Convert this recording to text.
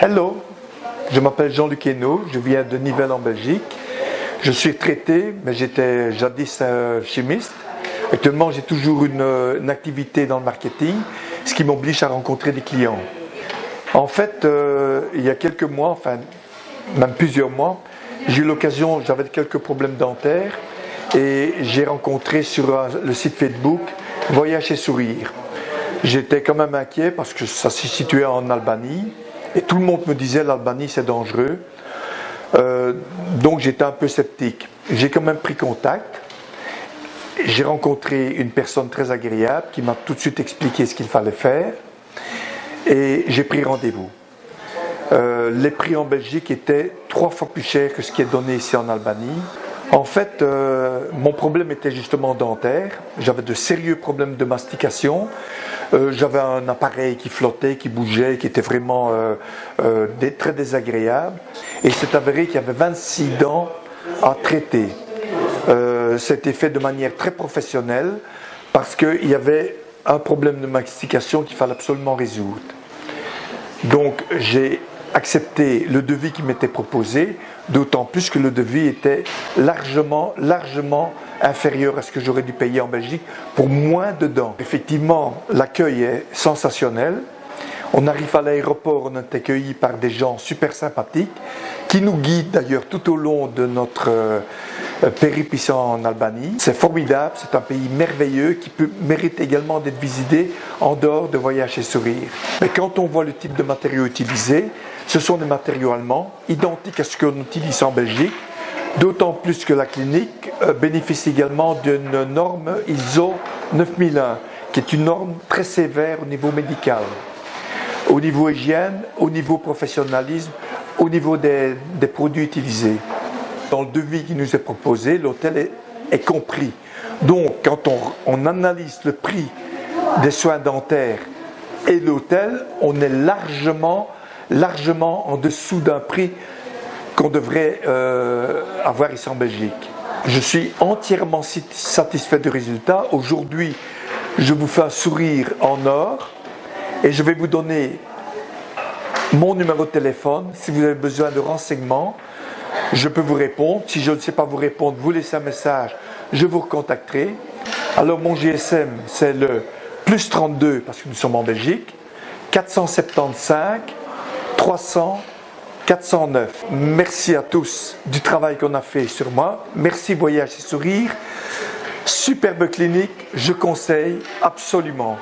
Hello, je m'appelle Jean-Luc Hainaut, je viens de Nivelles en Belgique. Je suis traité, mais j'étais jadis chimiste. Actuellement, j'ai toujours une activité dans le marketing, ce qui m'oblige à rencontrer des clients. En fait, il y a quelques mois, enfin même plusieurs mois, j'ai eu l'occasion, j'avais quelques problèmes dentaires et j'ai rencontré sur le site Facebook Voyage et Sourire. J'étais quand même inquiet parce que ça se situait en Albanie et tout le monde me disait l'Albanie c'est dangereux. Donc j'étais un peu sceptique. J'ai quand même pris contact. J'ai rencontré une personne très agréable qui m'a tout de suite expliqué ce qu'il fallait faire et j'ai pris rendez-vous. Les prix en Belgique étaient 3 fois plus chers que ce qui est donné ici en Albanie. En fait, mon problème était justement dentaire. J'avais de sérieux problèmes de mastication. J'avais un appareil qui flottait, qui bougeait, qui était vraiment très désagréable. Et c'est avéré qu'il y avait 26 dents à traiter. C'était fait de manière très professionnelle parce qu'il y avait un problème de mastication qu'il fallait absolument résoudre. Donc j'ai accepté le devis qui m'était proposé, d'autant plus que le devis était largement inférieur à ce que j'aurais dû payer en Belgique pour moins de dents. Effectivement, l'accueil est sensationnel. On arrive à l'aéroport, on est accueilli par des gens super sympathiques qui nous guident d'ailleurs tout au long de notre périple ici en Albanie. C'est formidable, c'est un pays merveilleux qui mérite également d'être visité en dehors de Voyage et Sourire. Mais quand on voit le type de matériaux utilisés, ce sont des matériaux allemands, identiques à ce qu'on utilise en Belgique, d'autant plus que la clinique bénéficie également d'une norme ISO 9001, qui est une norme très sévère au niveau médical, au niveau hygiène, au niveau professionnalisme, au niveau des produits utilisés. Dans le devis qui nous est proposé, l'hôtel est compris. Donc, quand on analyse le prix des soins dentaires et l'hôtel, on est largement en dessous d'un prix qu'on devrait avoir ici en Belgique. Je suis entièrement satisfait du résultat. Aujourd'hui, je vous fais un sourire en or et je vais vous donner mon numéro de téléphone. Si vous avez besoin de renseignements, je peux vous répondre. Si je ne sais pas vous répondre, vous laissez un message, je vous recontacterai. Alors mon GSM, c'est le +32, parce que nous sommes en Belgique, 475 300 409. Merci à tous du travail qu'on a fait sur moi. Merci Voyage et Sourire. Superbe clinique, je conseille absolument.